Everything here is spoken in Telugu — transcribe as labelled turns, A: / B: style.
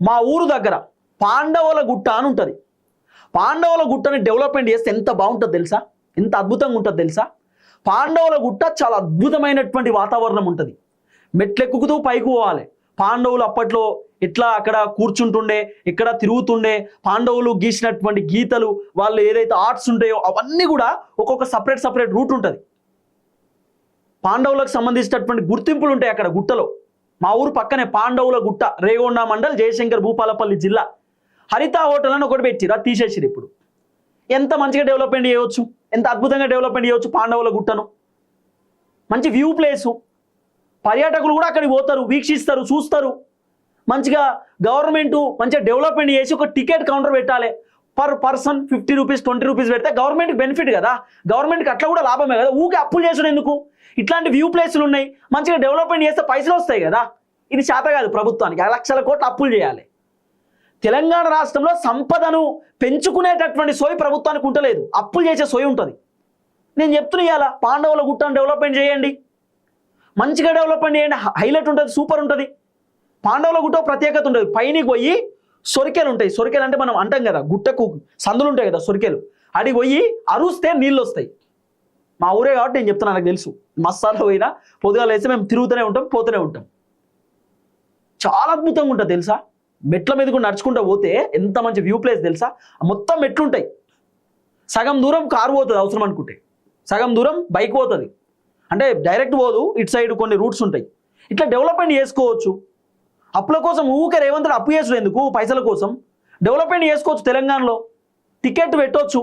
A: మా ఊరు దగ్గర పాండవుల గుట్ట అని ఉంటుంది. పాండవుల గుట్టని డెవలప్మెంట్ చేస్తే ఎంత బాగుంటుందో తెలుసా, ఎంత అద్భుతంగా ఉంటుందో తెలుసా. పాండవుల గుట్ట చాలా అద్భుతమైనటువంటి వాతావరణం ఉంటుంది. మెట్లెక్కుతూ పైకి పోవాలి. పాండవులు అప్పట్లో ఎట్లా అక్కడ కూర్చుంటుండే, ఎక్కడ తిరుగుతుండే, పాండవులు గీసినటువంటి గీతలు, వాళ్ళు ఏదైతే ఆర్ట్స్ ఉంటాయో అవన్నీ కూడా ఒక్కొక్క సపరేట్ రూట్ ఉంటుంది. పాండవులకు సంబంధించినటువంటి గుర్తింపులు ఉంటాయి అక్కడ గుట్టలో. మా ఊరు పక్కనే పాండవుల గుట్ట, రేగొండ మండల్, జయశంకర్ భూపాలపల్లి జిల్లా. హరిత హోటల్ అని ఒకటి పెట్టిరు, అది తీసేసిరు. ఇప్పుడు ఎంత మంచిగా డెవలప్మెంట్ చేయవచ్చు, ఎంత అద్భుతంగా డెవలప్మెంట్ చేయవచ్చు పాండవుల గుట్టను. మంచి వ్యూ ప్లేసు, పర్యాటకులు కూడా అక్కడికి పోతారు, వీక్షిస్తారు, చూస్తారు. మంచిగా గవర్నమెంట్ మంచిగా డెవలప్మెంట్ చేసి ఒక టికెట్ కౌంటర్ పెట్టాలి. పర్ పర్సన్ 50 రూపీస్ 20 రూపీస్ పెడితే గవర్నమెంట్కి బెనిఫిట్ కదా, గవర్నమెంట్కి అట్లా కూడా లాభమే కదా. ఊకే అప్పులు చేసుడు ఎందుకు? ఇట్లాంటి వ్యూ ప్లేసులు ఉన్నాయి, మంచిగా డెవలప్మెంట్ చేస్తే పైసలు వస్తాయి కదా. ఇది చేత కాదు ప్రభుత్వానికి, 1 లక్షల కోట్లు అప్పులు చేయాలి. తెలంగాణ రాష్ట్రంలో సంపదను పెంచుకునేటటువంటి సోయి ప్రభుత్వానికి ఉండలేదు, అప్పులు చేసే సోయి ఉంటుంది. నేను చెప్తున్నా, ఇవాళ పాండవుల గుట్టను డెవలప్మెంట్ చేయండి, మంచిగా డెవలప్మెంట్ చేయండి, హైలైట్ ఉంటుంది, సూపర్ ఉంటుంది. పాండవుల గుట్ట ప్రత్యేకత ఉంటుంది. పైనకి పోయి సొరికెలు ఉంటాయి. సొరికెలు అంటే మనం అంటాం కదా, గుట్టకు సందులు ఉంటాయి కదా సొరికెలు, అడిగి పోయి అరుస్తే నీళ్ళు వస్తాయి. మా ఊరే కాబట్టి నేను చెప్తున్నా, నాకు తెలుసు. మస్తాలో పోయినా పొద్దుగాలు వేస్తే మేము తిరుగుతూనే ఉంటాం, పోతూనే ఉంటాం. చాలా అద్భుతంగా ఉంటుంది తెలుసా. మెట్ల మీద కూడా నడుచుకుంటూ పోతే ఎంత మంచి వ్యూ ప్లేస్ తెలుసా. మొత్తం మెట్లుంటాయి. సగం దూరం కారు పోతుంది అవసరం అనుకుంటే, సగం దూరం బైక్ పోతుంది. అంటే డైరెక్ట్ పోదు, ఇటు సైడ్ కొన్ని రూట్స్ ఉంటాయి. ఇట్లా డెవలప్మెంట్ చేసుకోవచ్చు. అప్పుల కోసం ఊకే రేవంత్ అప్పు చేసుడు ఎందుకు? పైసల కోసం డెవలప్మెంట్ చేసుకోవచ్చు. తెలంగాణలో టికెట్ పెట్టవచ్చు.